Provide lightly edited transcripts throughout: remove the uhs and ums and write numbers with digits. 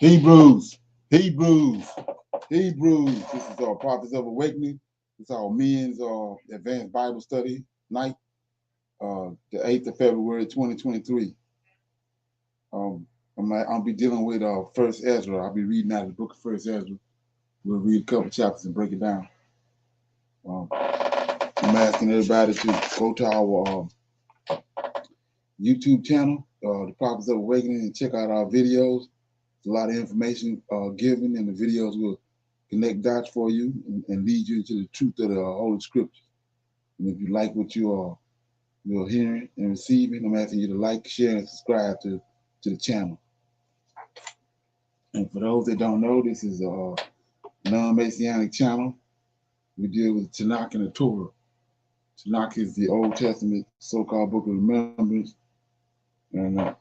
Hebrews, Hebrews, Hebrews. This is our Prophets of Awakening. This is our men's advanced Bible study night, the 8th of February, 2023. I'll be dealing with First Ezra. I'll be reading out of the book of First Ezra. We'll read a couple chapters and break it down. I'm asking everybody to go to our YouTube channel, the Prophets of Awakening, and check out our videos. There's a lot of information given, and the videos will connect dots for you and lead you to the truth of the Holy Scriptures. And if you like what you're hearing and receiving, I'm asking you to like, share, and subscribe to the channel. And for those that don't know, this is a non-Messianic channel. We deal with Tanakh and the Torah. Tanakh is the Old Testament, so-called Book of Remembrance, and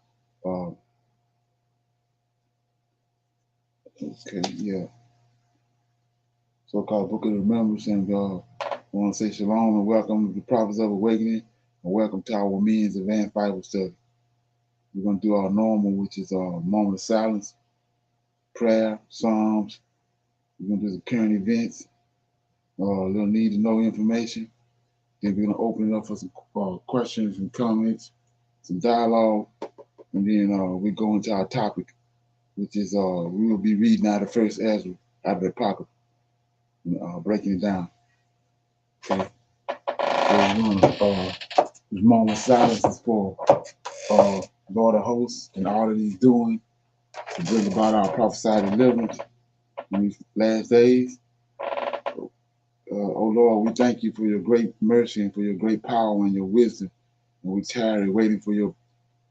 so-called Book of Remembrance. And I want to say shalom and welcome to the Prophets of Awakening, and welcome to our men's advanced Bible study. We're going to do our normal, which is a moment of silence, prayer, psalms. We're going to do the current events, a little need to know information. Then we're going to open it up for some questions and comments, some dialogue, and then we go into our topic, which is we will be reading out of First Ezra, out of the Apocrypha, and breaking it down. Okay. So this moment of silence is for Lord of Hosts and all that He's doing to bring about our prophesied deliverance in these last days. Oh Lord, we thank you for your great mercy and for your great power and your wisdom. And we tarry waiting for your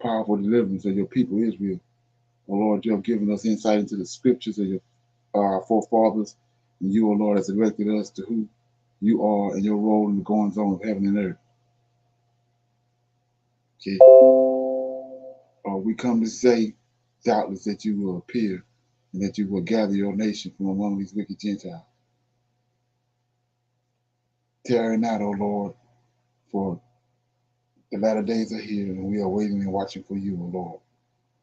powerful deliverance of your people Israel. Oh Lord, you have given us insight into the scriptures of our forefathers. And you, oh Lord, has directed us to who you are and your role in the goings on of heaven and earth. Okay. We come to say, doubtless, that you will appear and that you will gather your nation from among these wicked Gentiles. Tarry not, O Lord, for the latter days are here, and we are waiting and watching for you, O Lord.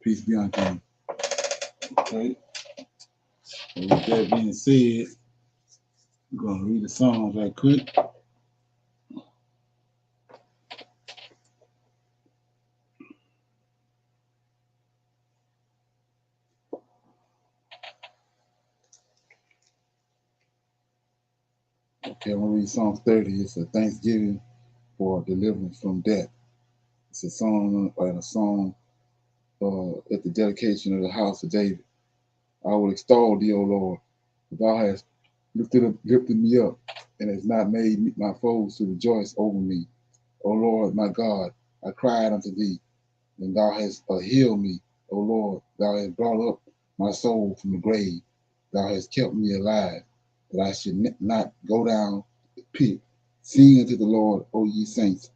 Peace be unto you. Okay. And with that being said, I'm going to read the Psalms right quick. Okay, I'm going to read Psalm 30. It's a thanksgiving for deliverance from death. It's a song and a song at the dedication of the house of David. I will extol thee, O Lord, for thou hast lifted me up, and hast not made my foes to rejoice over me. O Lord, my God, I cried unto thee, and thou hast healed me. O Lord, thou hast brought up my soul from the grave. Thou hast kept me alive, that I should not go down the pit. Sing unto the Lord, O ye saints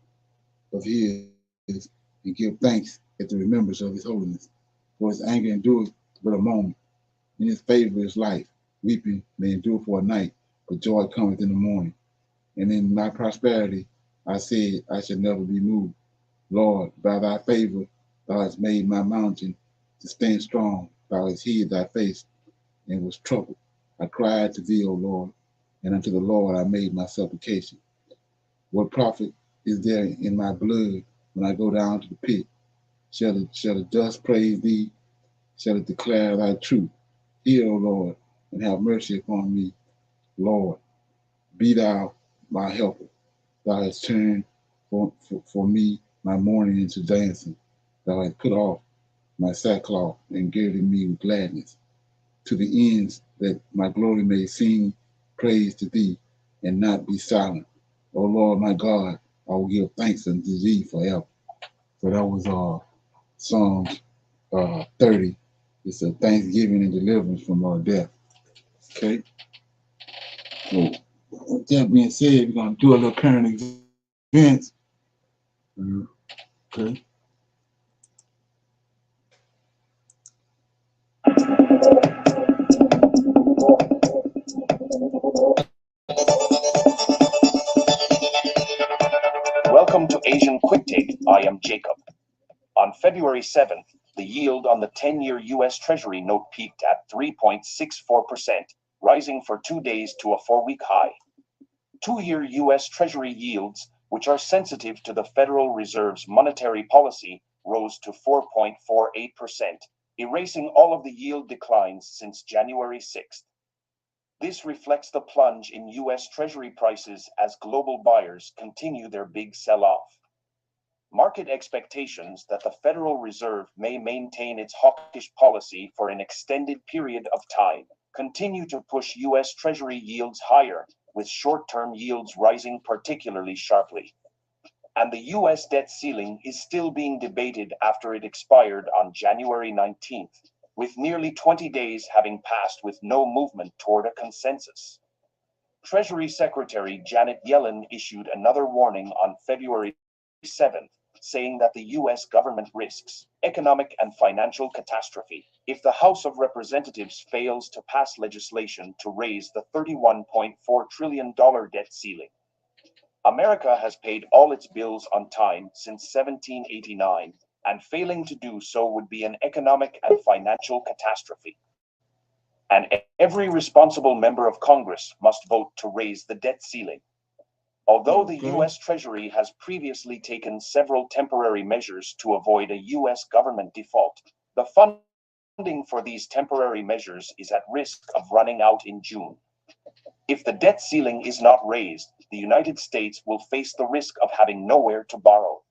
of his, and give thanks at the remembrance of his holiness. For his anger endureth but a moment. In his favor is life. Weeping may endure for a night, but joy cometh in the morning. And in my prosperity I said, I shall never be moved. Lord, by thy favor thou hast made my mountain to stand strong. Thou hast hid thy face and was troubled. I cried to thee, O Lord, and unto the Lord I made my supplication. What profit is there in my blood when I go down to the pit? Shall the dust praise thee? Shall it declare thy truth? Hear, O Lord, and have mercy upon me. Lord, be thou my helper. Thou hast turned for me my mourning into dancing. Thou hast put off my sackcloth and girded me with gladness, to the ends that my glory may sing praise to thee and not be silent. O Lord, my God, I will give thanks unto thee forever. So that was Psalms 30. It's a thanksgiving and deliverance from our death. Okay. So with that being said, we're gonna do a little current events. Okay. Welcome to Asian Quick Take. I am Jacob. On February 7th, the yield on the 10-year U.S. Treasury note peaked at 3.64%, rising for 2 days to a 4-week high. 2-year U.S. Treasury yields, which are sensitive to the Federal Reserve's monetary policy, rose to 4.48%, erasing all of the yield declines since January 6th. This reflects the plunge in U.S. Treasury prices as global buyers continue their big sell-off. Market expectations that the Federal Reserve may maintain its hawkish policy for an extended period of time continue to push U.S. Treasury yields higher, with short-term yields rising particularly sharply. And the U.S. debt ceiling is still being debated after it expired on January 19th, with nearly 20 days having passed with no movement toward a consensus. Treasury Secretary Janet Yellen issued another warning on February 7th, saying that the U.S. government risks economic and financial catastrophe if the House of Representatives fails to pass legislation to raise the $31.4 trillion debt ceiling. America has paid all its bills on time since 1789, and failing to do so would be an economic and financial catastrophe. And every responsible member of Congress must vote to raise the debt ceiling. Although the U.S. Treasury has previously taken several temporary measures to avoid a U.S. government default, the funding for these temporary measures is at risk of running out in June. If the debt ceiling is not raised, the United States will face the risk of having nowhere to borrow.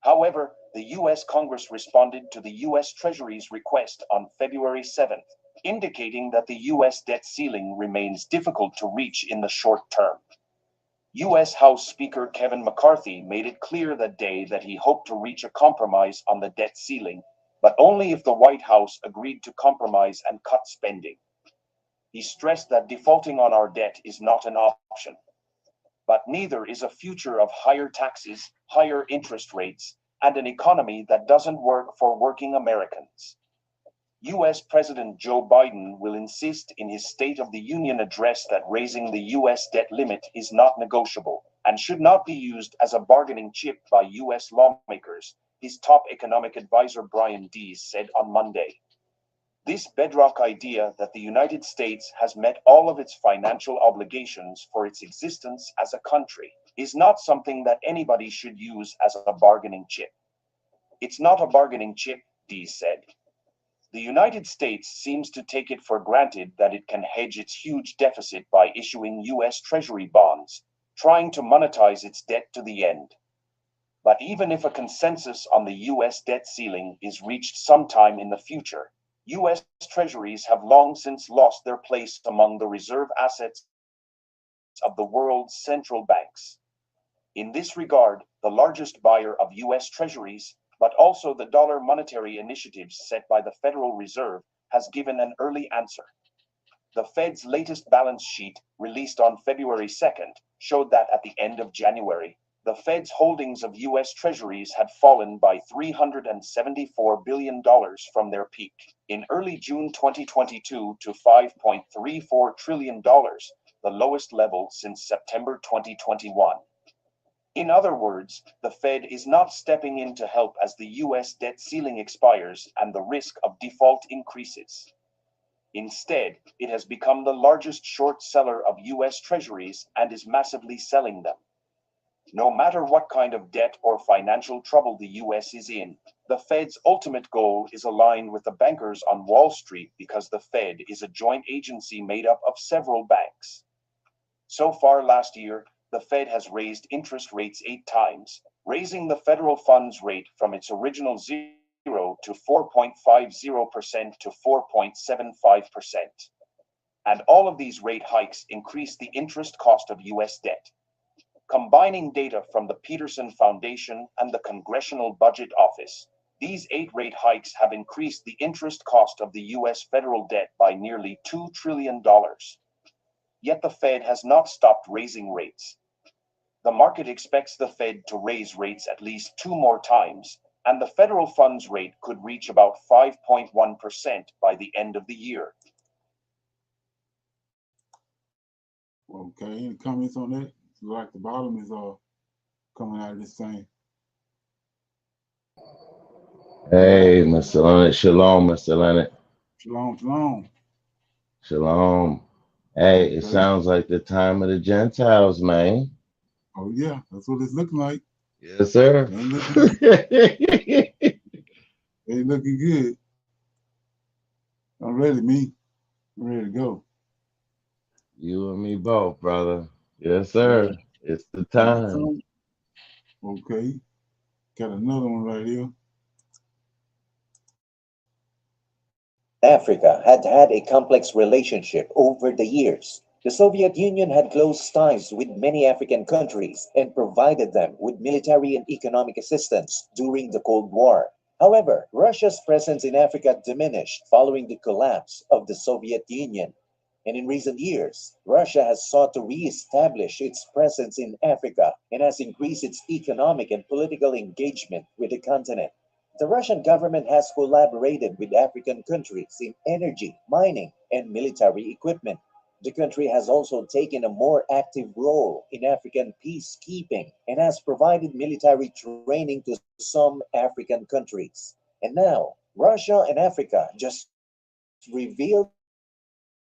However, the U.S. Congress responded to the U.S. Treasury's request on February 7th, indicating that the U.S. debt ceiling remains difficult to reach in the short term. U.S. House Speaker Kevin McCarthy made it clear that day that he hoped to reach a compromise on the debt ceiling, but only if the White House agreed to compromise and cut spending. He stressed that defaulting on our debt is not an option. But neither is a future of higher taxes, higher interest rates, and an economy that doesn't work for working Americans. U.S. President Joe Biden will insist in his State of the Union address that raising the U.S. debt limit is not negotiable and should not be used as a bargaining chip by U.S. lawmakers, his top economic advisor Brian Deese said on Monday. This bedrock idea that the United States has met all of its financial obligations for its existence as a country is not something that anybody should use as a bargaining chip. It's not a bargaining chip, Deese said. The United States seems to take it for granted that it can hedge its huge deficit by issuing U.S. Treasury bonds, trying to monetize its debt to the end. But even if a consensus on the U.S. debt ceiling is reached sometime in the future, U.S. Treasuries have long since lost their place among the reserve assets of the world's central banks. In this regard, the largest buyer of U.S. Treasuries, but also the dollar monetary initiatives set by the Federal Reserve, has given an early answer. The Fed's latest balance sheet, released on February 2nd, showed that at the end of January, the Fed's holdings of U.S. Treasuries had fallen by $374 billion from their peak in early June 2022 to $5.34 trillion, the lowest level since September 2021. In other words, the Fed is not stepping in to help as the U.S. debt ceiling expires and the risk of default increases. Instead, it has become the largest short seller of U.S. Treasuries and is massively selling them. No matter what kind of debt or financial trouble the U.S. is in, the Fed's ultimate goal is aligned with the bankers on Wall Street because the Fed is a joint agency made up of several banks. So far last year, the Fed has raised interest rates 8 times, raising the federal funds rate from its original 0 to 4.50% to 4.75%. And all of these rate hikes increase the interest cost of U.S. debt. Combining data from the Peterson Foundation and the Congressional Budget Office, These 8 rate hikes have increased the interest cost of the U.S. federal debt by nearly $2 trillion. Yet the Fed has not stopped raising rates. The market expects the Fed to raise rates at least 2 more times, and the federal funds rate could reach about 5.1% by the end of the year. Okay, any comments on that? Like the bottom is coming out of this thing. Hey, Mr. Leonard. Shalom, Mr. Leonard. Shalom, shalom. Shalom. Hey, it Okay. sounds like the time of the Gentiles, man. Oh yeah, that's what it's looking like. Yes, sir. Ain't looking good. I'm ready, me. I'm ready to go. You and me both, brother. Yes, sir. It's the time. Okay. Got another one right here. Africa had had a complex relationship over the years. The Soviet Union had close ties with many African countries and provided them with military and economic assistance during the Cold War. However, Russia's presence in Africa diminished following the collapse of the Soviet Union. And in recent years, Russia has sought to re-establish its presence in Africa and has increased its economic and political engagement with the continent. The Russian government has collaborated with African countries in energy, mining, and military equipment. The country has also taken a more active role in African peacekeeping and has provided military training to some African countries. And now, Russia and Africa just revealed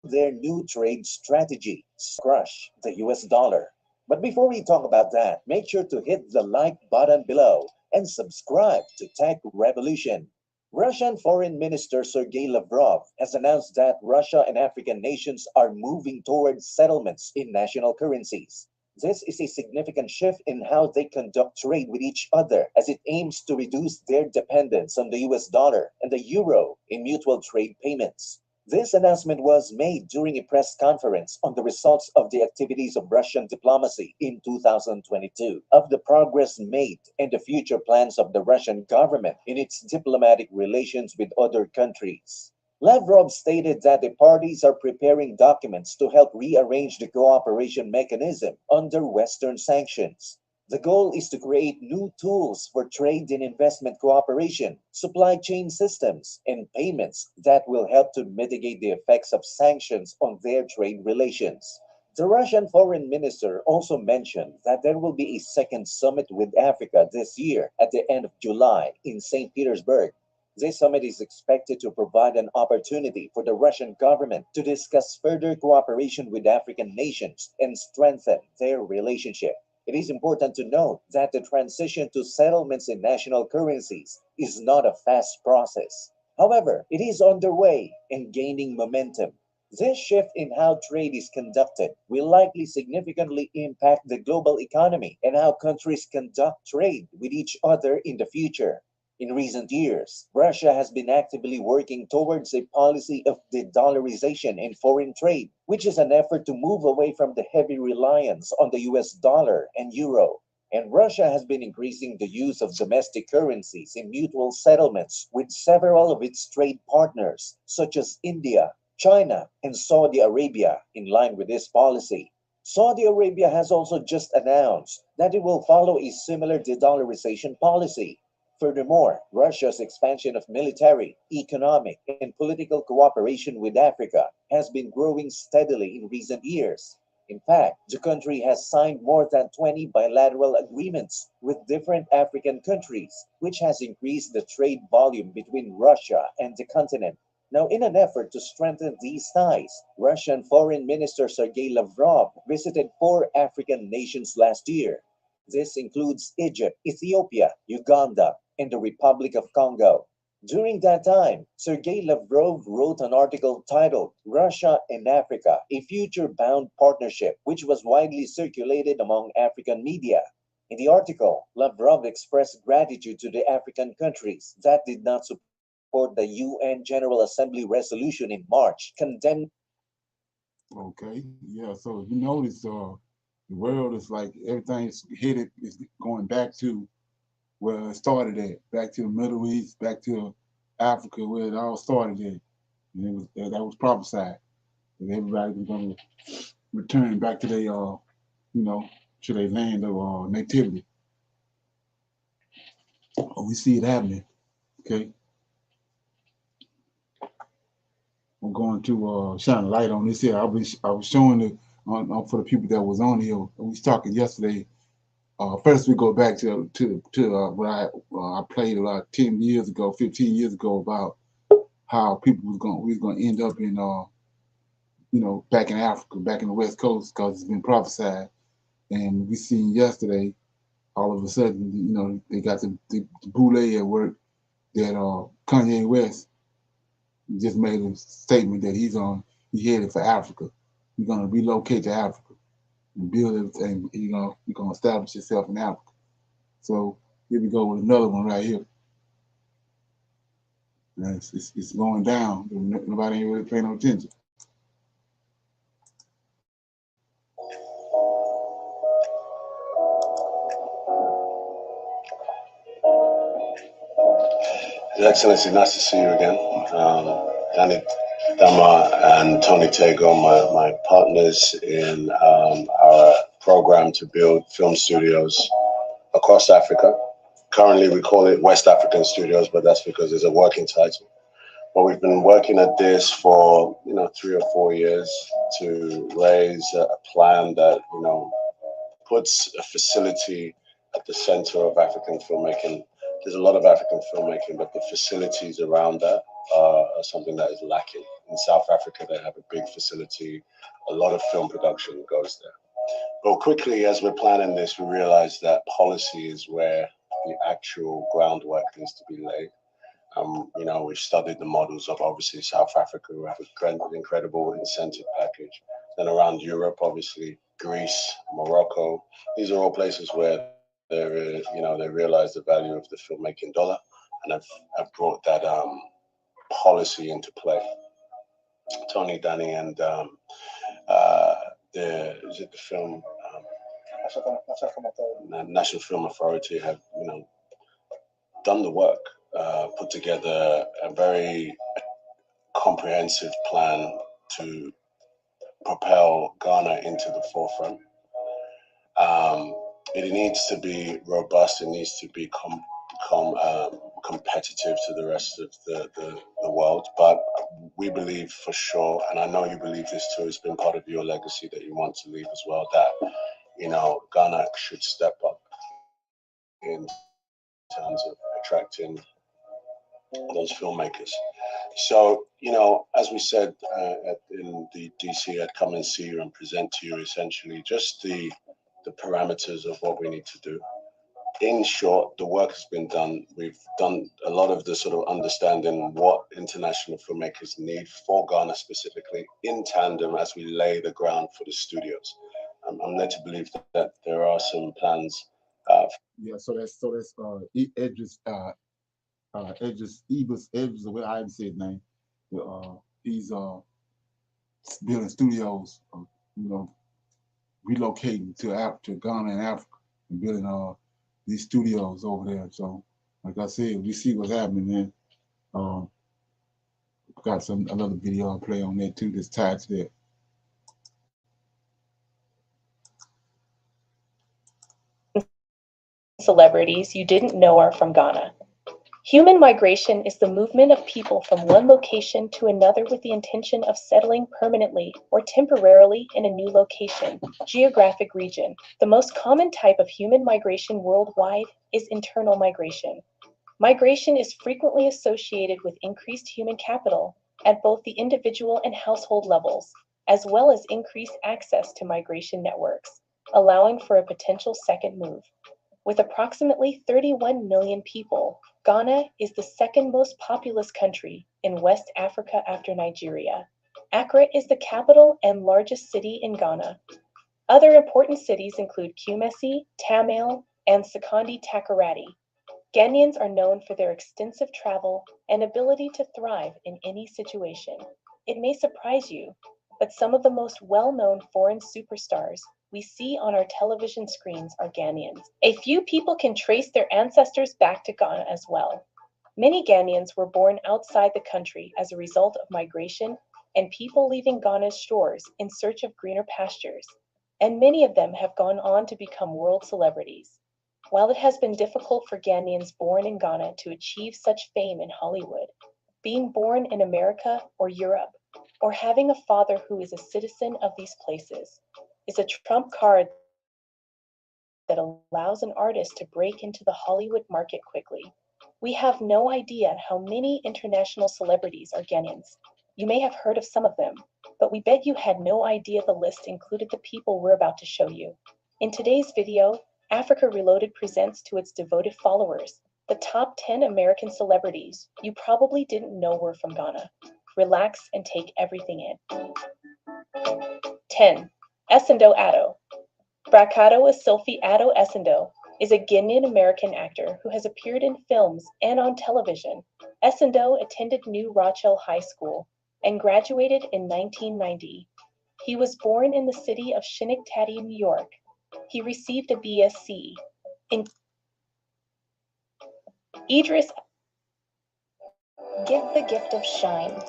their new trade strategy, crush the US dollar. But before we talk about that, make sure to hit the like button below and subscribe to Tech Revolution. Russian Foreign Minister Sergei Lavrov has announced that Russia and African nations are moving towards settlements in national currencies. This is a significant shift in how they conduct trade with each other as it aims to reduce their dependence on the US dollar and the euro in mutual trade payments. This announcement was made during a press conference on the results of the activities of Russian diplomacy in 2022, of the progress made and the future plans of the Russian government in its diplomatic relations with other countries. Lavrov stated that the parties are preparing documents to help rearrange the cooperation mechanism under Western sanctions. The goal is to create new tools for trade and investment cooperation, supply chain systems, and payments that will help to mitigate the effects of sanctions on their trade relations. The Russian foreign minister also mentioned that there will be a second summit with Africa this year at the end of July in St. Petersburg. This summit is expected to provide an opportunity for the Russian government to discuss further cooperation with African nations and strengthen their relationship. It is important to note that the transition to settlements in national currencies is not a fast process. However, it is underway and gaining momentum. This shift in how trade is conducted will likely significantly impact the global economy and how countries conduct trade with each other in the future. In recent years, Russia has been actively working towards a policy of de-dollarization in foreign trade, which is an effort to move away from the heavy reliance on the US dollar and euro. And Russia has been increasing the use of domestic currencies in mutual settlements with several of its trade partners, such as India, China, and Saudi Arabia, in line with this policy. Saudi Arabia has also just announced that it will follow a similar de-dollarization policy. Furthermore, Russia's expansion of military, economic, and political cooperation with Africa has been growing steadily in recent years. In fact, the country has signed more than 20 bilateral agreements with different African countries, which has increased the trade volume between Russia and the continent. Now, in an effort to strengthen these ties, Russian Foreign Minister Sergei Lavrov visited 4 African nations last year. This includes Egypt, Ethiopia, Uganda, and the Republic of Congo. During that time, Sergei Lavrov wrote an article titled Russia and Africa, a Future Bound Partnership, which was widely circulated among African media. In the article, Lavrov expressed gratitude to the African countries that did not support the UN General Assembly resolution in March, condemning. Okay, yeah. So if you notice, the world is like everything's headed is going back to where it started at, back to the Middle East, back to Africa, where it all started at. And that was prophesied that everybody was going to return back to their, to their land of nativity. We see it happening. Okay, I'm going to shine a light on this here. I was showing it for the people that was on here. We was talking yesterday. First, we go back to what I played about 10 years ago, 15 years ago, about how people we was going to end up in back in Africa, back in the West Coast, because it's been prophesied. And we seen yesterday, all of a sudden, they got the boule at work that Kanye West just made a statement that he headed for Africa. He's gonna relocate to Africa and build everything. You're gonna establish yourself in Africa. So here we go with another one right here. It's going down. Nobody ain't really paying no attention. His Excellency, nice to see you again. Danny Dama and Tony Tego, my partners in our program to build film studios across Africa. Currently, we call it West African Studios, but that's because it's a working title. But we've been working at this for 3 or 4 years to raise a plan that puts a facility at the center of African filmmaking. There's a lot of African filmmaking, but the facilities around that are something that is lacking. In South Africa, they have a big facility. A lot of film production goes there. But quickly, as we're planning this, we realized that policy is where the actual groundwork needs to be laid. We've studied the models of obviously South Africa, who have an incredible incentive package. Then around Europe, obviously Greece, Morocco. These are all places where they realize the value of the filmmaking dollar, and have brought that policy into play. Tony, Danny, and the film National Film Authority have done the work, put together a very comprehensive plan to propel Ghana into the forefront. It needs to be robust. It needs to be competitive to the rest of the world. But we believe for sure, and I know you believe this too, it's been part of your legacy that you want to leave as well, that Ghana should step up in terms of attracting those filmmakers. So, as we said in the DC, I'd come and see you and present to you essentially just the parameters of what we need to do. In short, the work has been done. We've done a lot of the sort of understanding what international filmmakers need for Ghana specifically, in tandem as we lay the ground for the studios. I'm led to believe that there are some plans. So that's Edris Edris, the way I say his name. He's building studios, relocating to Ghana and Africa and building these studios over there. So, like I said, we see what's happening there. Got another video I'll play on there too that's tied to that. Celebrities you didn't know are from Ghana. Human migration is the movement of people from one location to another with the intention of settling permanently or temporarily in a new location, geographic region. The most common type of human migration worldwide is internal migration. Migration is frequently associated with increased human capital at both the individual and household levels, as well as increased access to migration networks, allowing for a potential second move. With approximately 31 million people, Ghana is the second most populous country in West Africa after Nigeria. Accra is the capital and largest city in Ghana. Other important cities include Kumasi, Tamale, and Sekondi Takoradi. Ghanaians are known for their extensive travel and ability to thrive in any situation. It may surprise you, but some of the most well-known foreign superstars we see on our television screens are Ghanaians. A few people can trace their ancestors back to Ghana as well. Many Ghanaians were born outside the country as a result of migration and people leaving Ghana's shores in search of greener pastures, and many of them have gone on to become world celebrities. While it has been difficult for Ghanaians born in Ghana to achieve such fame in Hollywood, being born in America or Europe, or having a father who is a citizen of these places, is a trump card that allows an artist to break into the Hollywood market quickly. We have no idea how many international celebrities are Ghanaians. You may have heard of some of them, but we bet you had no idea the list included the people we're about to show you. In today's video, Africa Reloaded presents to its devoted followers the top 10 American celebrities you probably didn't know were from Ghana. Relax and take everything in. 10. Essendo Addo. Bracado Asilfi Addo Essendo is a Guinean-American actor who has appeared in films and on television. Essendo attended New Rochelle High School and graduated in 1990. He was born in the city of Schenectady, New York. He received a BSc in Idris. Give the gift of shine.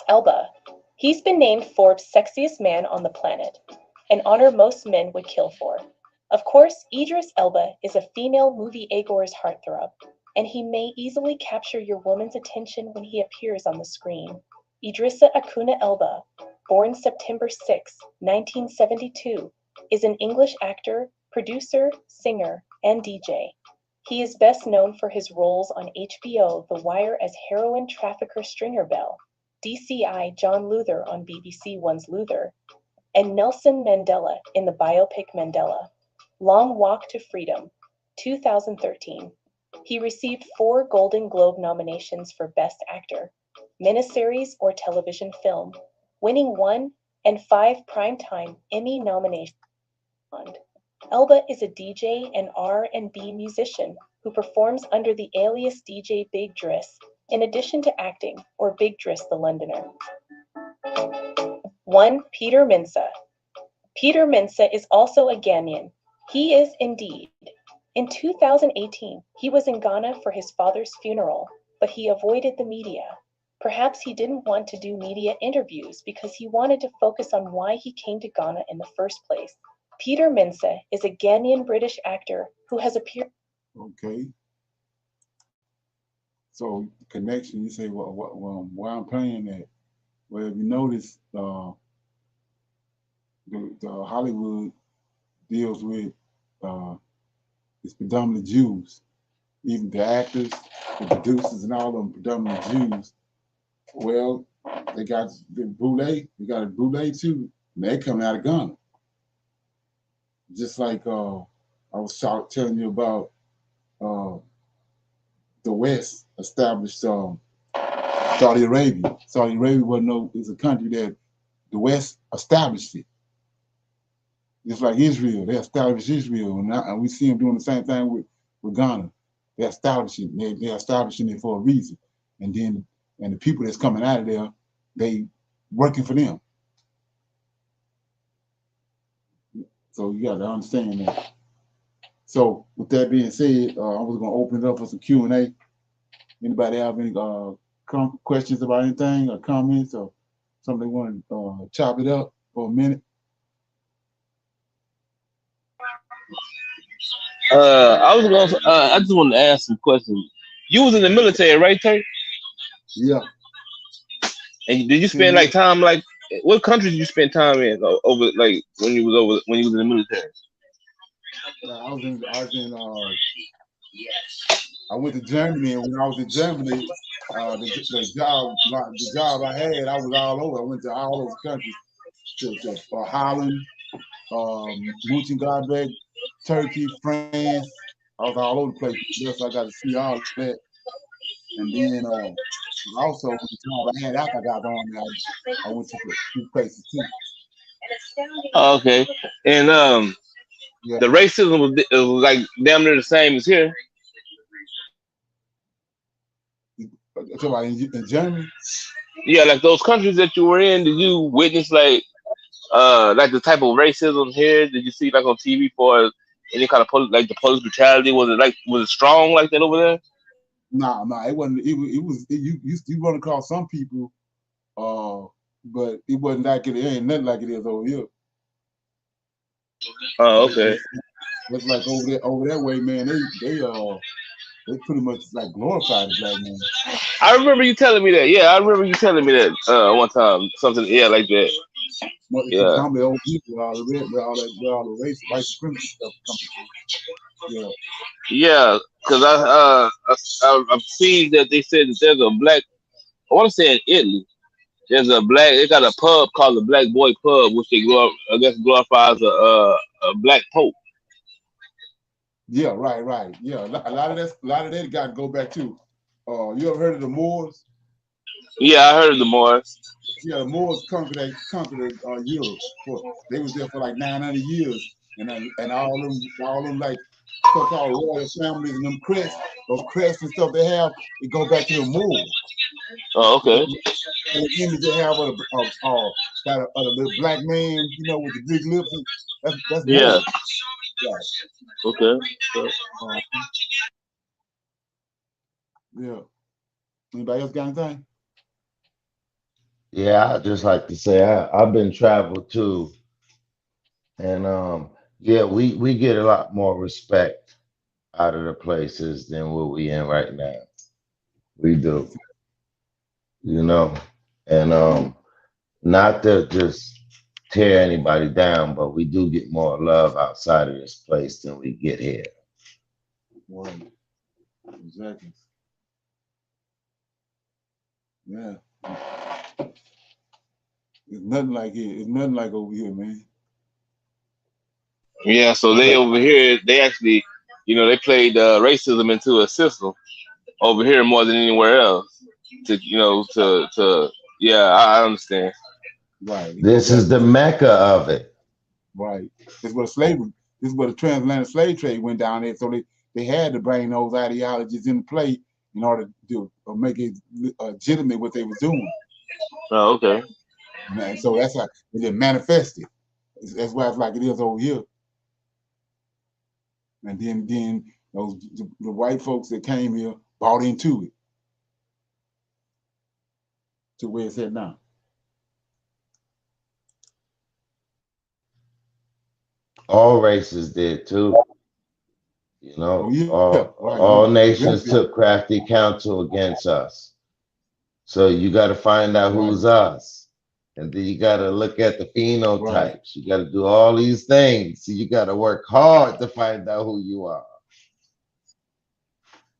Elba. He's been named Forbes' sexiest man on the planet, an honor most men would kill for. Of course, Idris Elba is a female movie Agor's heartthrob, and he may easily capture your woman's attention when he appears on the screen. Idrissa Acuna Elba, born September 6, 1972, is an English actor, producer, singer, and DJ. He is best known for his roles on HBO The Wire as heroin trafficker Stringer Bell, DCI John Luther on BBC One's Luther, and Nelson Mandela in the biopic Mandela. Long Walk to Freedom, 2013. He received 4 Golden Globe nominations for Best Actor, miniseries or television film, winning 1 and 5 Primetime Emmy nominations. Elba is a DJ and R&B musician who performs under the alias DJ Big Driss, in addition to acting, or Big Driss the Londoner. 1. Peter Mensah. Peter Mensah is also a Ghanaian. He is indeed. In 2018, he was in Ghana for his father's funeral, but he avoided the media. Perhaps he didn't want to do media interviews because he wanted to focus on why he came to Ghana in the first place. Peter Mensah is a Ghanaian British actor who has appeared. Okay. So connection, you say, why I'm playing that? Well, if you notice, the Hollywood deals with it's predominantly Jews. Even the actors, the producers, and all of them predominantly Jews. Well, they got the Boule, we got a Boule too, and they come out of Ghana. Just like I was telling you about uh, the West established Saudi Arabia. Saudi Arabia is a country that the West established it. Just like Israel, they established Israel, and we see them doing the same thing with Ghana. They're establishing, they're establishing it for a reason, and the people that's coming out of there, they working for them. So you got to understand that. So with that being said, I was going to open it up for some Q&A. Anybody have any questions about anything or comments or something they want to chop it up for a minute? I just wanted to ask some questions. You was in the military, right, Terry? Yeah. And did you spend like time like what countries did you spend time in over like when you was in the military? I went to Germany, and when I was in Germany, the job I had, I was all over. I went to all those countries, to Holland, Mönchengladbach, Turkey, France. I was all over the place. Yes, I got to see all that. And then also when the job I had after I got on, I went to a few places too. Okay, and Yeah. the racism was like damn near the same as here. Talk about in Germany. Yeah, like those countries that you were in, did you witness like the type of racism here? Did you see like on TV for any kind of like the police brutality? Was it strong like that over there? Nah, it wasn't. You run across some people, but it wasn't like it. It ain't nothing like it is over here. Oh, It, okay. it's like over that way, man. They pretty much like glorified the black man. I remember you telling me that. Yeah, I remember you telling me that one time. Something, yeah, like that. It's Yeah, predominantly old people with all the red, with all the race, white supremacy stuff coming through. Yeah, yeah. Because I've seen that they said that there's a black. I want to say in Italy. There's a black. They got a pub called the Black Boy Pub, which I guess glorifies a black pope. yeah, right. Yeah, a lot of that got to go back to. You ever heard of the Moors? Yeah, I heard of the Moors. Yeah, the Moors conquered Europe. They was there for like 900 years, and all them like so-called royal families and them crests, those crests and stuff they have, it go back to the Moors. Oh, okay. And the image they have of the little black man, with the big lips, that's Yeah. Moors. Right. Okay. Uh, yeah. Anybody else got anything? Yeah, I just like to say I've been traveled too, and yeah, we get a lot more respect out of the places than what we in right now. We do, you know, and not to just tear anybody down, but we do get more love outside of this place than we get here. Right. Exactly. Yeah. It's nothing like here. It's nothing like over here, man. Yeah. So It's they like, over here, they actually, they played racism into a system over here more than anywhere else. To yeah, I understand. right. It go This back is the to mecca of it. right. This is where slavery. This is where the transatlantic slave trade went down there. So they had to bring those ideologies into play in order to make it legitimate what they was doing. Oh, okay. And so that's how it just manifested. That's why it's like it is over here. And then the white folks that came here bought into it to where it's at now. All races did too. Oh yeah, right. All The nations benefit. took crafty counsel against us. So you got to find out Right, who's us. And then you got to look at the right. phenotypes. You got to do all these things. So you got to work hard to find out who you are.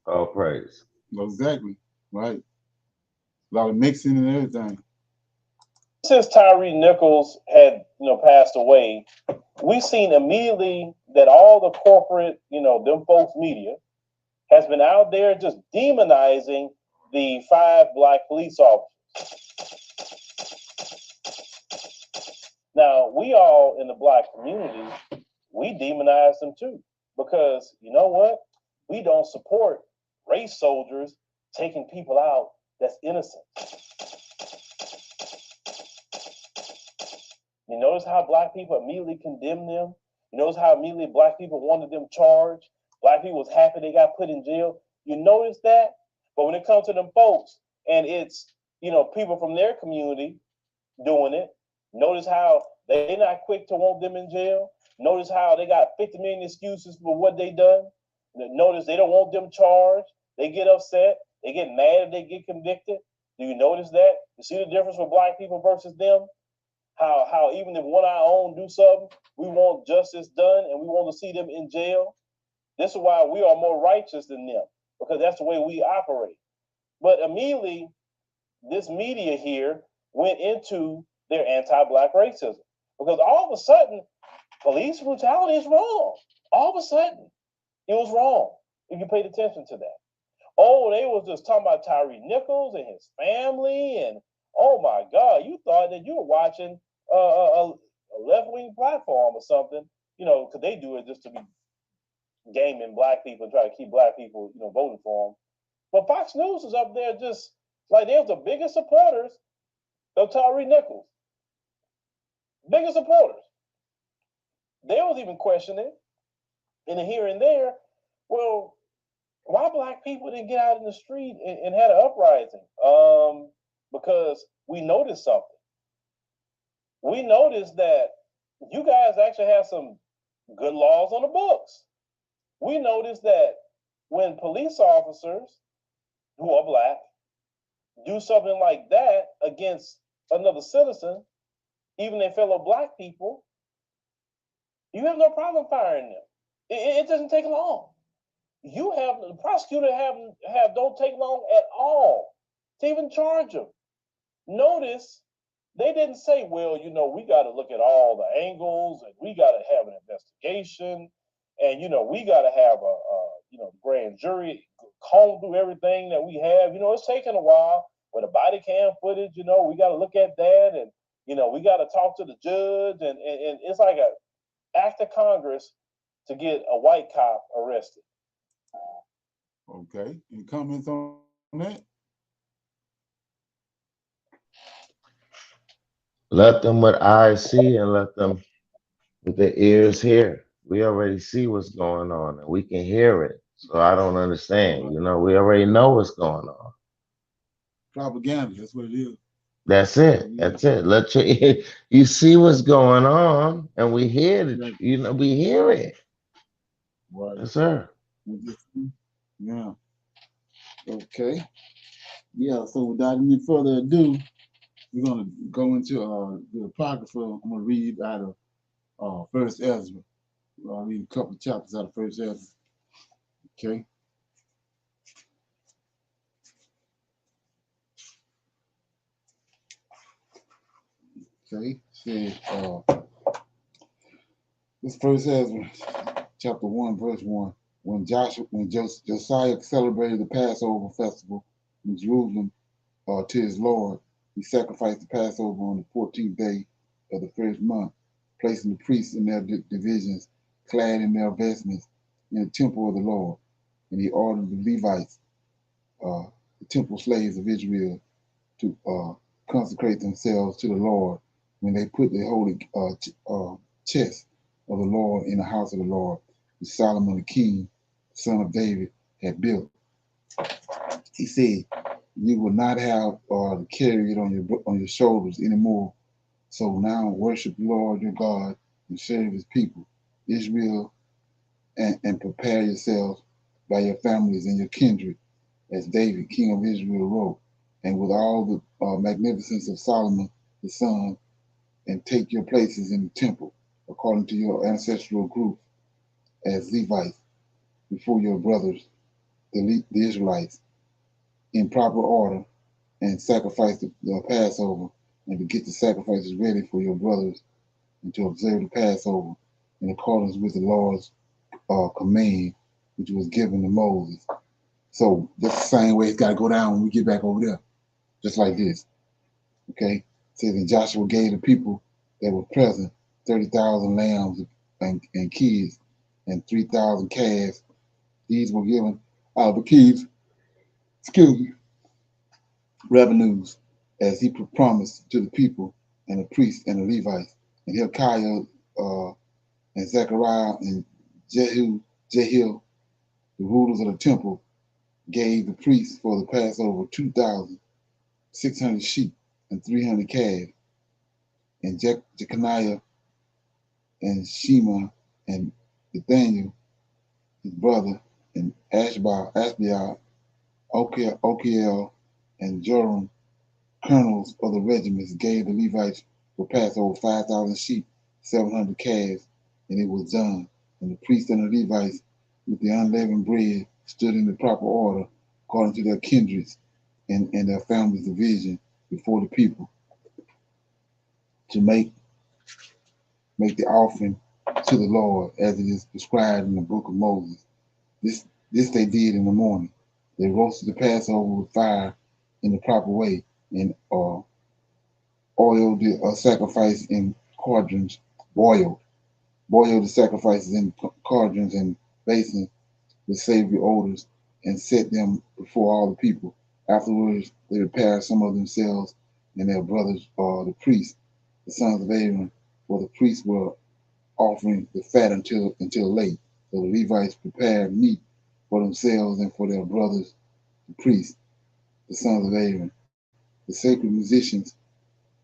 All praise. Exactly. Right. A lot of mixing and everything. Since Tyree Nichols had, passed away, we've seen immediately that all the corporate, them folks media has been out there just demonizing the 5 black police officers. Now, we all in the black community, we demonize them too, because you know what? We don't support race soldiers taking people out that's innocent. You notice how black people immediately condemned them? You notice how immediately black people wanted them charged? Black people was happy they got put in jail. You notice that? But when it comes to them folks, and it's, people from their community doing it, notice how they not quick to want them in jail. Notice how they got 50 million excuses for what they done. Notice they don't want them charged. They get upset. They get mad if they get convicted. Do you notice that? You see the difference with black people versus them? How even if one of our own do something, we want justice done and we want to see them in jail. This is why we are more righteous than them, because that's the way we operate. But immediately, this media here went into their anti-black racism, because all of a sudden, police brutality is wrong. All of a sudden, it was wrong if you paid attention to that. Oh, they was just talking about Tyree Nichols and his family, and oh my God, you thought that you were watching a left-wing platform or something. because they do it just to be gaming black people and try to keep black people, voting for them. But Fox News is up there just like they're the biggest supporters of Tyree Nichols. Biggest supporters. They was even questioning in here and there, well, why black people didn't get out in the street and had an uprising? Because we noticed something. We noticed that you guys actually have some good laws on the books. We noticed that when police officers who are black do something like that against another citizen, even their fellow black people, you have no problem firing them. It doesn't take long. The prosecutor don't take long at all to even charge them. Notice they didn't say, well, we got to look at all the angles and we got to have an investigation and we got to have a grand jury comb through everything that we have. It's taken a while with the body cam footage. We got to look at that and we got to talk to the judge and it's like a act of Congress to get a white cop arrested. Okay. Any comments on that? Let them with eyes see and let them with their ears hear. We already see what's going on and we can hear it. So I don't understand. We already know what's going on. Propaganda, that's what it is. That's it. That's it. Let you see what's going on and we hear it. We hear it. Right. Yes, sir. Yeah. Okay. Yeah, so without any further ado, we're going to go into the Apocrypha. I'm going to read out of First Ezra. I'll read a couple of chapters out of First Ezra. Okay. Okay. Says, this First Ezra, chapter 1, verse 1. When Josiah celebrated the Passover festival in Jerusalem to his Lord, he sacrificed the Passover on the 14th day of the first month, placing the priests in their divisions, clad in their vestments, in the temple of the Lord. And he ordered the Levites, the temple slaves of Israel, to consecrate themselves to the Lord when they put the holy chest of the Lord in the house of the Lord, which Solomon the king, son of David, had built. He said, "You will not have to carry it on your shoulders anymore. So now worship the Lord your God and serve his people, Israel, and prepare yourselves by your families and your kindred, as David, king of Israel, wrote, and with all the magnificence of Solomon the son, and take your places in the temple according to your ancestral group as Levites before your brothers, the Israelites, in proper order, and sacrifice the Passover, and to get the sacrifices ready for your brothers, and to observe the Passover in accordance with the Lord's command, which was given to Moses." So that's the same way it's got to go down when we get back over there, just like this. Okay? It says, and Joshua gave the people that were present 30,000 lambs and kids and 3,000 calves. These were given out of the keys, revenues, as he promised to the people and the priests and the Levites. And Hilkiah and Zechariah and Jehiel, the rulers of the temple, gave the priests for the Passover 2,600 sheep and 300 calves. And Jeconiah and Shema and Nathaniel, his brother, and Ashbiah, Okiel, and Joram, colonels of the regiments, gave the Levites for Passover 5,000 sheep, 700 calves, and it was done. And the priests and the Levites, with the unleavened bread, stood in the proper order, according to their kindreds and their families' division, before the people, to make the offering to the Lord, as it is prescribed in the book of Moses. This they did in the morning. They roasted the Passover with fire in the proper way, and oiled the sacrifice in cauldrons, boiled boiled the sacrifices in cauldrons and basins with savory odors, and set them before all the people. Afterwards, they prepared some of themselves and their brothers, the priests, the sons of Aaron, for the priests were offering the fat until late. So the Levites prepared meat for themselves and for their brothers, the priests, the sons of Aaron. The sacred musicians,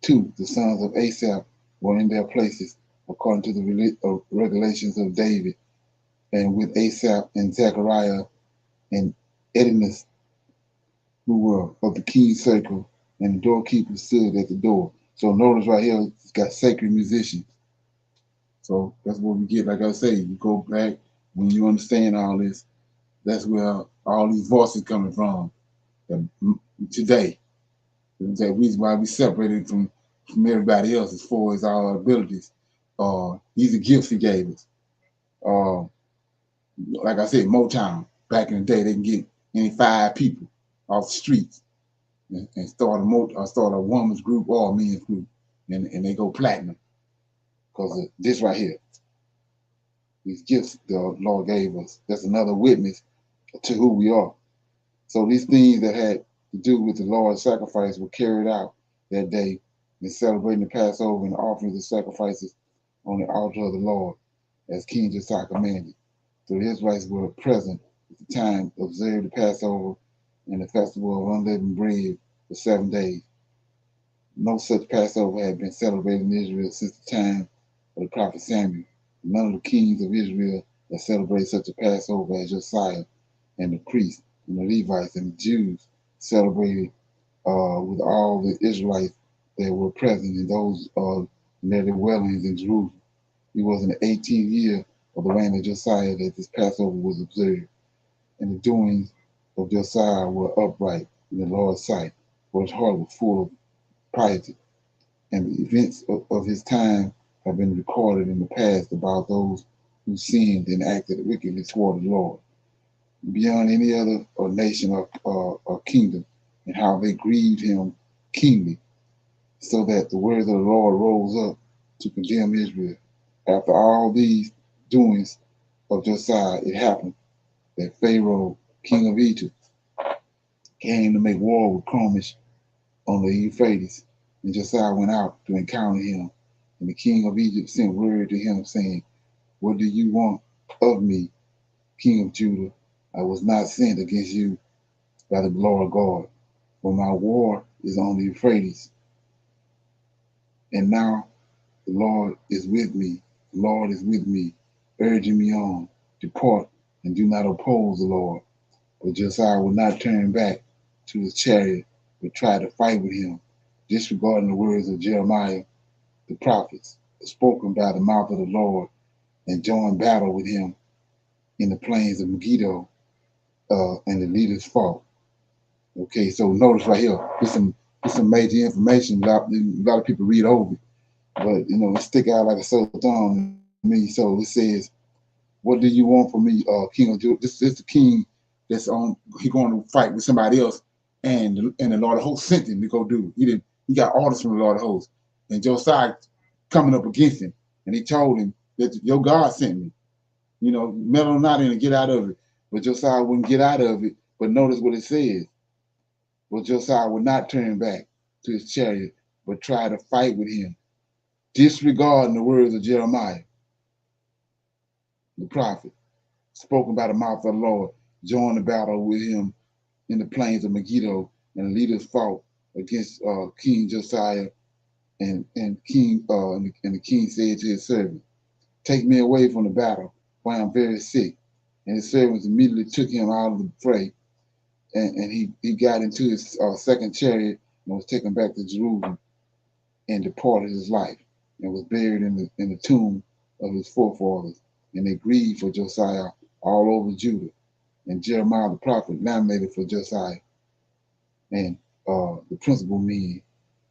too, the sons of Asaph, were in their places according to the regulations of David, and with Asaph and Zechariah and Edinus, who were of the king's circle, and the doorkeeper stood at the door. So notice right here, it's got sacred musicians. So that's what we get. Like I say, you go back when you understand all this. That's where all these voices coming from today. The reason why we separated from everybody else as far as our abilities. These are gifts he gave us. Uh, like I said, Motown back in the day, they can get any 5 people off the streets and start a woman's group or a men's group, and they go platinum because of this right here. These gifts the Lord gave us. That's another witness to who we are. So these things that had to do with the Lord's sacrifice were carried out that day in celebrating the Passover and offering the sacrifices on the altar of the Lord, as King Josiah commanded. So the Israelites were present at the time to observe the Passover and the festival of unleavened bread for 7 days. No such Passover had been celebrated in Israel since the time of the prophet Samuel. None of the kings of Israel had celebrated such a Passover as Josiah and the priests and the Levites and the Jews celebrated with all the Israelites that were present in those in their dwellings in Jerusalem. It was in the 18th year of the reign of Josiah that this Passover was observed, and the doings of Josiah were upright in the Lord's sight, for his heart was full of piety, and the events of his time have been recorded in the past about those who sinned and acted wickedly toward the Lord, beyond any other or nation or kingdom, and how they grieved him keenly, so that the word of the Lord rose up to condemn Israel. After all these doings of Josiah, it happened that Pharaoh, king of Egypt, came to make war with Carchemish on the Euphrates, and Josiah went out to encounter him. And the king of Egypt sent word to him, saying, "What do you want of me, king of Judah? I was not sent against you by the Lord God, for my war is on the Euphrates. And now the Lord is with me. The Lord is with me, urging me on. Depart and do not oppose the Lord." But Josiah would not turn back to his chariot, but tried to fight with him, disregarding the words of Jeremiah the prophets, spoken by the mouth of the Lord, and joined battle with him in the plains of Megiddo, and the leaders fought. Okay, so notice right here, there's some major information. A lot of people read over it, but it stick out like a sore thumb to me. So it says, "What do you want from me, King of Judah?" This is the king that's on. He going to fight with somebody else, and the Lord of Hosts sent him to go do. He got orders from the Lord of Hosts, and Josiah coming up against him, and he told him that your God sent me. Meddle not in and get out of it. But Josiah wouldn't get out of it. But notice what it says. But Josiah would not turn back to his chariot, but try to fight with him, disregarding the words of Jeremiah, the prophet, spoken by the mouth of the Lord, joined the battle with him in the plains of Megiddo, and the leaders fought against King Josiah, and the king said to his servant, "Take me away from the battle, for I am very sick." And his servants immediately took him out of the fray, and he got into his second chariot and was taken back to Jerusalem and departed his life, and was buried in the tomb of his forefathers. And they grieved for Josiah all over Judah. And Jeremiah the prophet lamented for Josiah and the principal men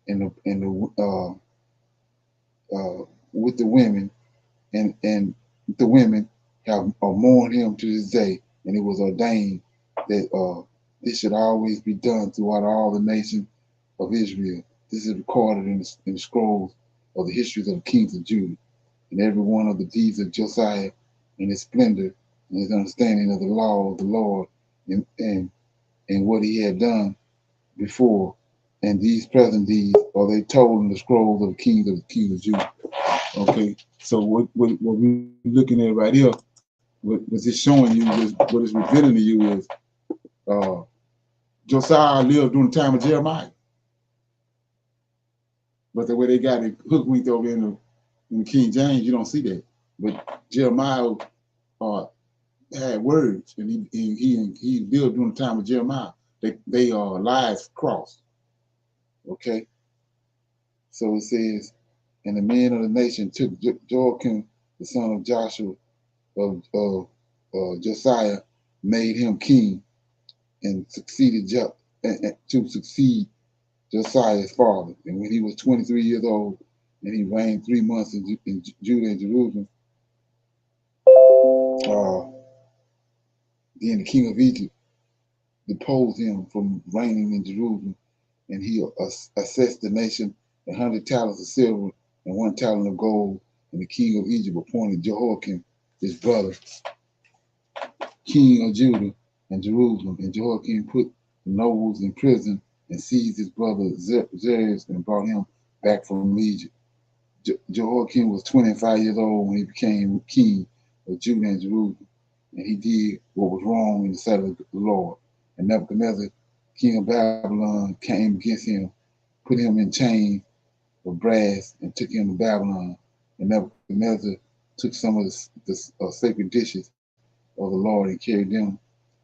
and with the women, and the women have mourned him to this day. And it was ordained that this should always be done throughout all the nations of Israel. This is recorded in the scrolls of the histories of the kings of Judah. and every one of the deeds of Josiah, and his splendor, and his understanding of the law of the Lord, and what he had done before. And these present deeds are they told in the scrolls of the kings of Judah. Okay, so what we're looking at right here, what it's showing you is what it's revealing to you is uh, Josiah lived during the time of Jeremiah, but the way they got it hookwinked over in the King James, you don't see that. But Jeremiah had words, and he lived during the time of Jeremiah. They lives crossed. Okay, so it says, and the men of the nation took Joachim, the son of Joshua of Josiah, made him king, and to succeed Josiah his father. And when he was 23 years old, and he reigned 3 months in Judah and Jerusalem, then the king of Egypt deposed him from reigning in Jerusalem, and he assessed the nation 100 talents of silver and 1 talent of gold. And the king of Egypt appointed Jehoiakim, his brother, king of Judah and Jerusalem. And Jehoiakim put the nobles in prison and seized his brother Zeresh and brought him back from Egypt. Jehoiakim was 25 years old when he became king of Judah and Jerusalem, and he did what was wrong in the sight of the Lord. And Nebuchadnezzar, king of Babylon, came against him, put him in chains of brass, and took him to Babylon. And Nebuchadnezzar took some of the sacred dishes of the Lord and carried them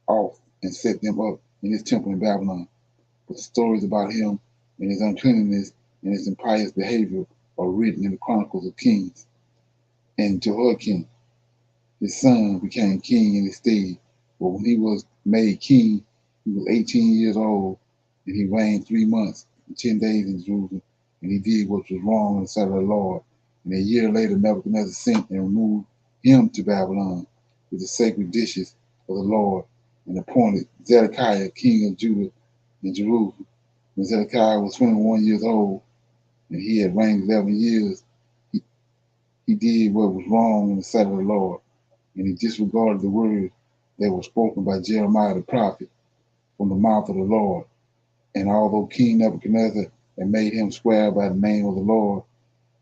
off and set them up in his temple in Babylon. But the stories about him and his uncleanness and his impious behavior are written in the Chronicles of Kings. And Jehoiakim, his son, became king in his stead. But when he was made king, he was 18 years old, and he reigned 3 months and 10 days in Jerusalem, and he did what was wrong in the sight of the Lord. And a year later, Nebuchadnezzar sent and removed him to Babylon with the sacred dishes of the Lord, and appointed Zedekiah king of Judah and Jerusalem. When Zedekiah was 21 years old, and he had reigned 11 years, he, he did what was wrong in the sight of the Lord, and he disregarded the words that were spoken by Jeremiah the prophet from the mouth of the Lord. And although King Nebuchadnezzar had made him swear by the name of the Lord,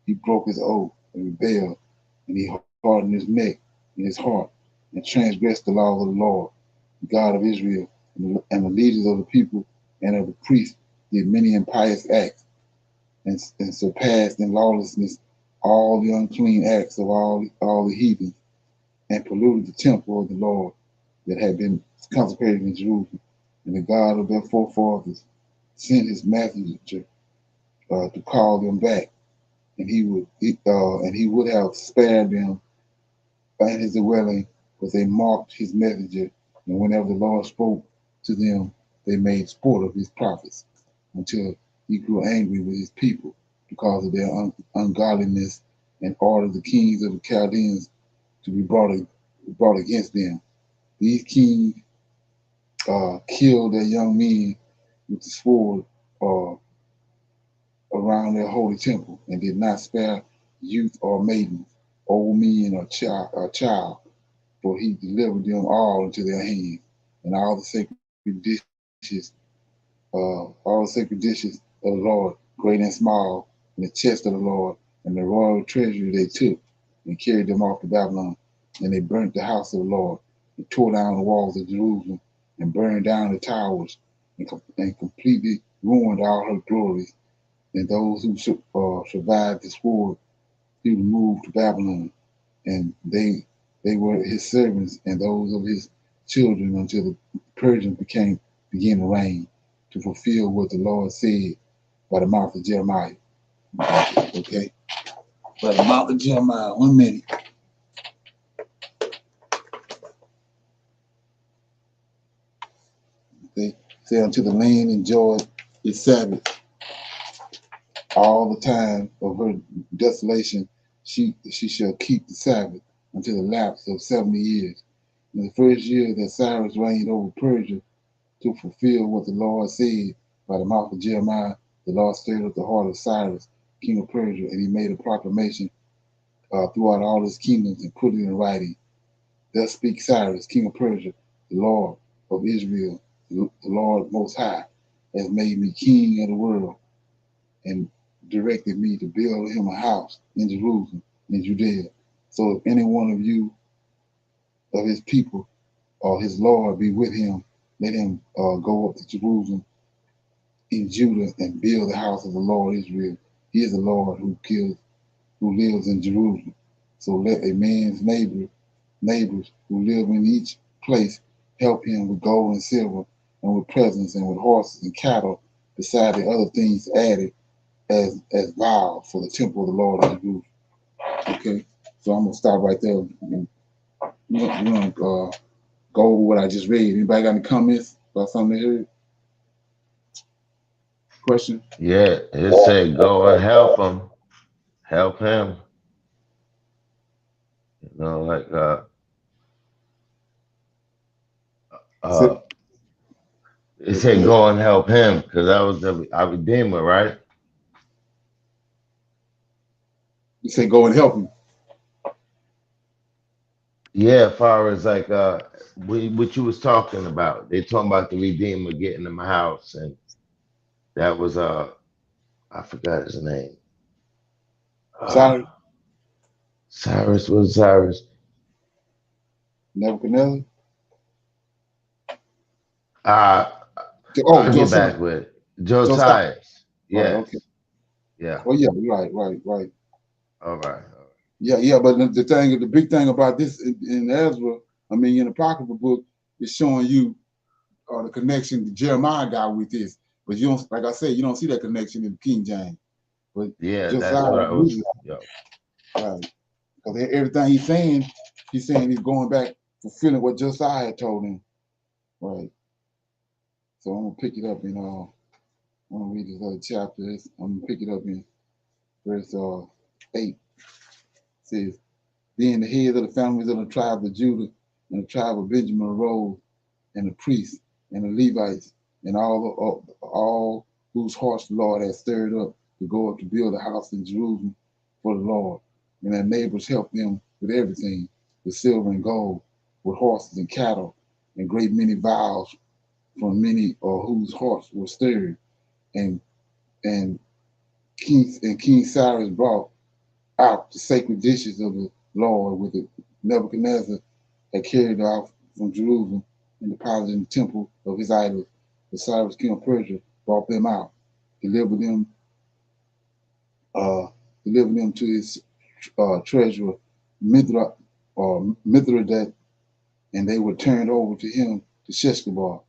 he broke his oath and rebelled, and he hardened his neck in his heart and transgressed the laws of the Lord, the God of Israel. And the leaders of the people and of the priests did many impious acts, and surpassed in lawlessness all the unclean acts of all the heathen, and polluted the temple of the Lord that had been consecrated in Jerusalem. And the God of their forefathers sent his messenger to call them back, and he would have spared them and his dwelling, but they mocked his messenger. And whenever the Lord spoke to them, they made sport of his prophets, until he grew angry with his people because of their ungodliness, and ordered the kings of the Chaldeans to be brought against them. These kings killed their young men with the sword uh, around their holy temple, and did not spare youth or maidens, old men or child, for he delivered them all into their hands, and all the sacred dishes of the Lord, great and small, and the chest of the Lord, and the royal treasury they took, and carried them off to Babylon. And they burnt the house of the Lord, and tore down the walls of Jerusalem, and burned down the towers, and completely ruined all her glories. And those who survived the sword, he removed to Babylon, and they were his servants and those of his children until the Persians began to reign, to fulfill what the Lord said by the mouth of Jeremiah. Okay, by the mouth of Jeremiah. 1 minute. They say until the land enjoyed its Sabbath all the time of her desolation, she shall keep the Sabbath until the lapse of 70 years. In the first year that Cyrus reigned over Persia, to fulfill what the Lord said by the mouth of Jeremiah, the Lord stirred up the heart of Cyrus, king of Persia, and he made a proclamation throughout all his kingdoms and put it in writing. Thus speaks Cyrus, king of Persia, the Lord of Israel, the Lord Most High, has made me king of the world and directed me to build him a house in Jerusalem, in Judea. So if any one of you, of his people, or his Lord be with him, let him go up to Jerusalem in Judah and build the house of the Lord Israel. He is the Lord who lives in Jerusalem. So let a man's neighbors who live in each place help him with gold and silver and with presents and with horses and cattle, beside the other things added as vows for the temple of the Lord in Jerusalem. Okay, so I'm gonna stop right there. We're gonna go over what I just read. Anybody got any comments about something they heard? Question? Yeah, it said go and help him. You know, like So, uh it said go and help him because that was our redeemer, right? you say go and help him. Yeah, as far as like what you was talking about. They talking about the redeemer getting him a house, and that was I forgot his name. Uh, Sorry, Cyrus was Cyrus. Nebuchadnezzar. Uh Oh, I'll get Josiah. back with it. Josiah. Josiah. Right. Okay. Yes. Yeah. Oh yeah. Right. All right. Yeah. But the big thing about this in Ezra, I mean, in the Apocrypha book, is showing you the connection that Jeremiah got with this. But you don't, like I said, you don't see that connection in King James. But Yeah, that's Josiah, what I was. Yo. right? Because everything he's saying he's going back, fulfilling what Josiah had told him, right? So I'm gonna pick it up in I'm gonna read this other chapter. I'm gonna pick it up in verse 8. It says, "Then the heads of the families of the tribe of Judah and the tribe of Benjamin arose, and the priests and the Levites and all whose hearts the Lord had stirred up to go up to build a house in Jerusalem for the Lord. And their neighbors helped them with everything, with silver and gold, with horses and cattle, and great many vows from many whose hearts were stirred. And and King Cyrus brought out the sacred dishes of the Lord with the Nebuchadnezzar had carried off from Jerusalem and deposited in the temple of his idols. The Cyrus king of Persia brought them out, delivered them, uh, delivered them to his treasurer Mithridat, and they were turned over to him to Sheshbazzar,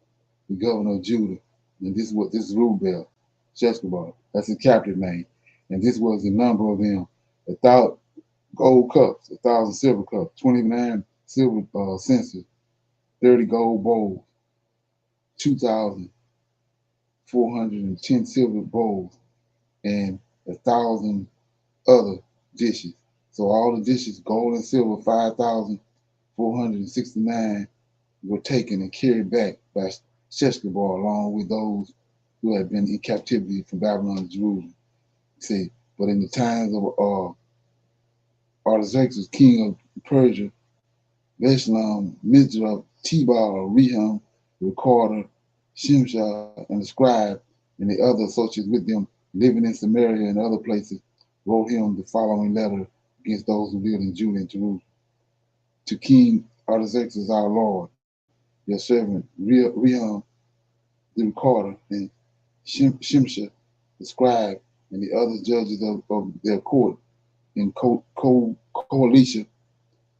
the governor of Judah. And this is Rubel, Sheshbazzar. That's his captive name. And this was the number of them: 1,000 gold cups, 1,000 silver cups, 29 silver censers, 30 gold bowls, 2,410 silver bowls, and 1,000 other dishes. So all the dishes, gold and silver, 5,469 were taken and carried back by Sheshbazzar along with those who had been in captivity from Babylon to Jerusalem. See, but in the times of Artaxerxes, king of Persia, Meshullam, Mizra, Tebal, Rehum, the recorder, Shimshah, and the scribe, and the other associates with them living in Samaria and other places, wrote him the following letter against those who lived in Judah and Jerusalem. To King Artaxerxes, our Lord, your servant Rehum, the recorder, and Shimshah, the scribe, and the other judges of their court in coalition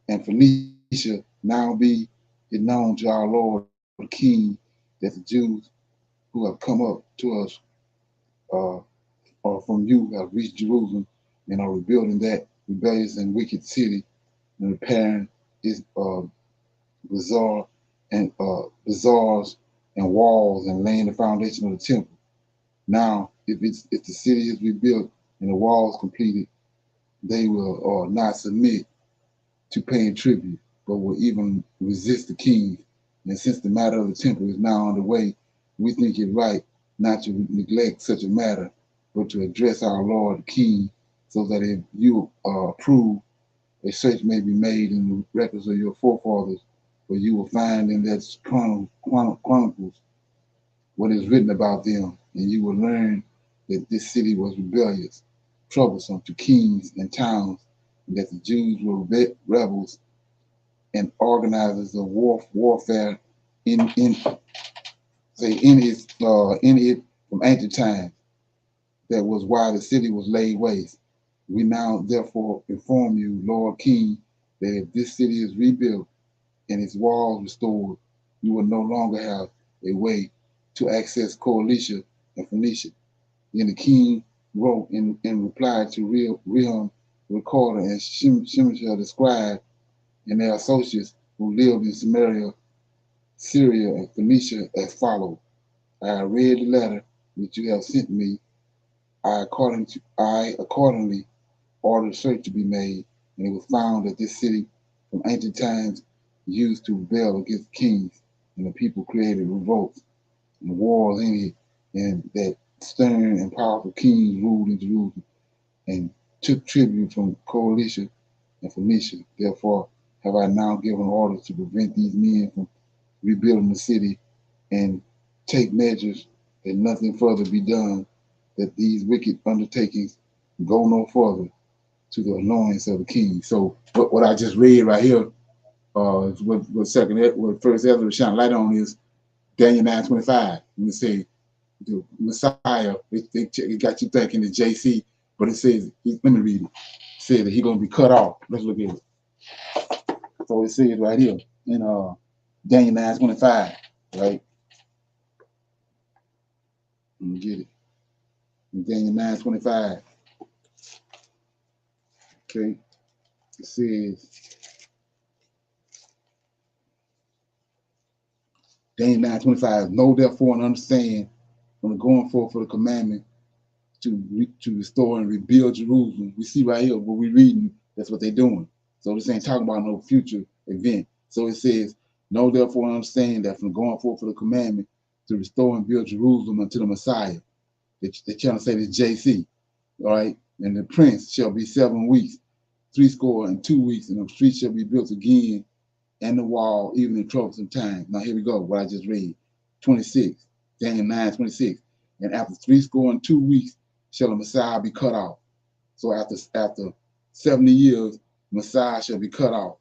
and Phoenicia, now be it known to our Lord the King that the Jews who have come up to us uh, or from you have reached Jerusalem and are rebuilding that rebellious and wicked city and repairing its bazaar and bazaars and walls and laying the foundation of the temple. Now, if the city is rebuilt and the walls completed, they will not submit to paying tribute, but will even resist the king. And since the matter of the temple is now underway, we think it right not to neglect such a matter, but to address our Lord the King, so that if you approve, a search may be made in the records of your forefathers, for you will find in that chronicles what is written about them, and you will learn that this city was rebellious, troublesome to kings and towns, and that the Jews were rebels and organizers of warfare in say in it from ancient times. That was why the city was laid waste. We now therefore inform you, Lord King, that if this city is rebuilt and its walls restored, you will no longer have a way to access Coalition and Phoenicia. Then the king wrote in reply to Rehum the recorder and Shimshah the scribe and their associates who lived in Samaria, Syria, and Phoenicia as follows. I read the letter which you have sent me. I accordingly ordered a search to be made, and it was found that this city from ancient times used to rebel against kings, and the people created revolts and wars in it, and that stern and powerful kings ruled in Jerusalem and took tribute from Coalition and Phoenicia. Therefore, have I now given orders to prevent these men from rebuilding the city and take measures that nothing further be done, that these wicked undertakings go no further to the annoyance of the king. So what I just read right here, what first Ezra was shining light on is Daniel 9:25. When it say the Messiah, it got you thinking the JC, but it says, let me read it. It says that he's gonna be cut off. Let's look at it. So it says right here in Daniel 9:25, right? Let me get it. In Daniel 9:25. Okay. It says Daniel 9:25, know therefore and understand from the going forth for the commandment to restore and rebuild Jerusalem. We see right here what we're reading, that's what they're doing. So this ain't talking about no future event. So it says, know therefore and understand that from going forth for the commandment to restore and build Jerusalem unto the Messiah. They're trying to say this JC, all right? And the prince shall be 7 weeks, 62 weeks, and the street shall be built again, and the wall, even in troublesome times. Now here we go, what I just read. 26, Daniel 9:26. And after 62 weeks shall the Messiah be cut off. So after 70 years, Messiah shall be cut off,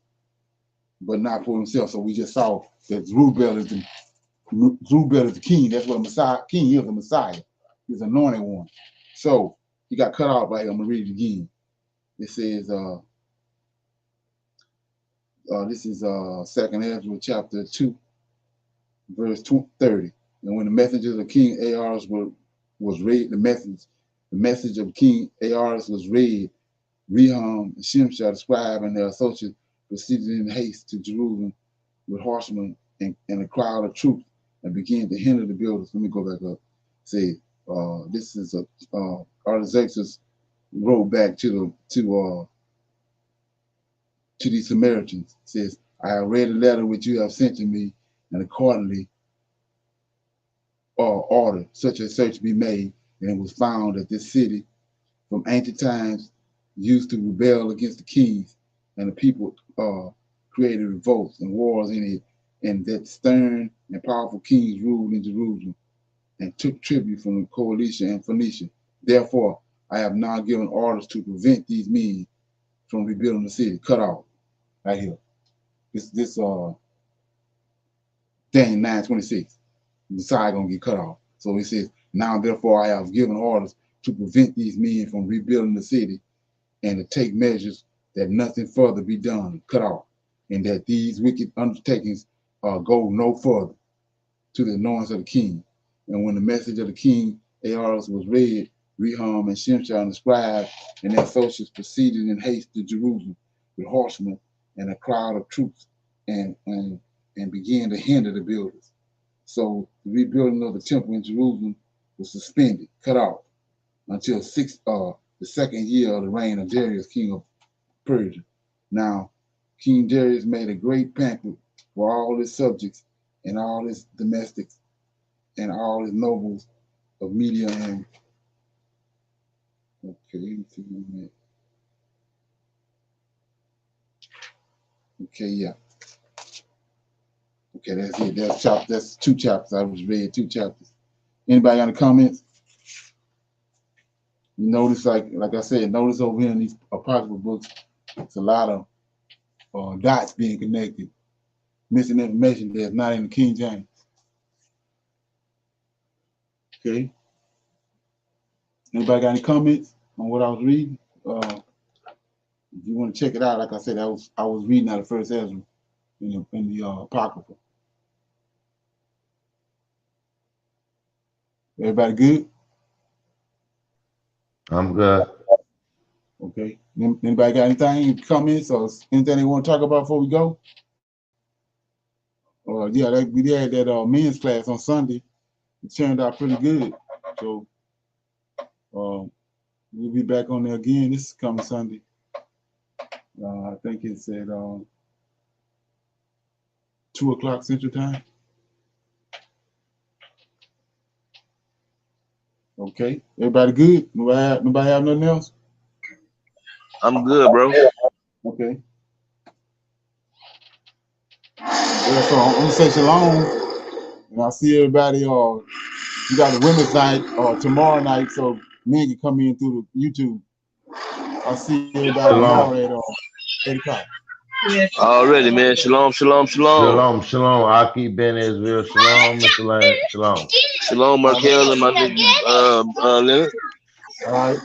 but not for himself. So we just saw that Zerubbabel is the king. That's what Messiah king is, the Messiah. He's anointed one. So he got cut off right here. I'm gonna read it again. It says, this is Second Ezra chapter 2, verse 30. And when the messengers of King Ahaz was read, the message of King Ahaz was read, Rehum and Shimshah the scribe and their associates proceeded in haste to Jerusalem with horsemen and a crowd of troops and began to hinder the builders. Let me go back up. Say, this is Artaxerxes wrote back to the Samaritans. It says, I have read the letter which you have sent to me, and accordingly order such a search be made, and it was found that this city from ancient times used to rebel against the kings, and the people created revolts and wars in it, and that stern and powerful kings ruled in Jerusalem and took tribute from the Coalition and Phoenicia. Therefore, I have now given orders to prevent these men from rebuilding the city. Cut off right here. This Daniel 9:26. Messiah gonna get cut off. So he says, now therefore I have given orders to prevent these men from rebuilding the city and to take measures that nothing further be done, cut off, and that these wicked undertakings go no further to the annoyance of the king. And when the message of the king Ahaz was read, Rehum and Shimshah and the scribe and their associates proceeded in haste to Jerusalem with horsemen and a crowd of troops and began to hinder the builders. So the rebuilding of the temple in Jerusalem was suspended, cut off, until the second year of the reign of Darius, king of Persia. Now, King Darius made a great banquet for all his subjects and all his domestics and all his nobles of Media and okay, Okay, yeah. Okay, that's it. That's 2 chapters. I was read 2 chapters. Anybody got any comments? You notice, like I said, notice over here in these apocryphal books, it's a lot of dots being connected, missing information that's not in the King James. Okay. Anybody got any comments on what I was reading? If you want to check it out, like I said, I was reading out of First Ezra in the apocrypha. Everybody good? I'm good. Okay. Anybody got anything, comments, or anything they want to talk about before we go? Yeah, we had that men's class on Sunday. It turned out pretty good. So we'll be back on there again this coming Sunday. I think it's at 2 o'clock Central Time. Okay. Everybody good? Nobody have nothing else? I'm good, bro. Okay. Yeah, so I'm gonna say shalom, and I'll see everybody. You got the women's night tomorrow night, so men can come in through the YouTube. I'll see everybody Shalom. tomorrow at 8 o'clock. Already, man. Shalom, shalom, shalom. Shalom, shalom. Aki Ben Israel. Shalom, Mr. Lane. Shalom. Shalom, Markel, and my nigga, Leonard. All right.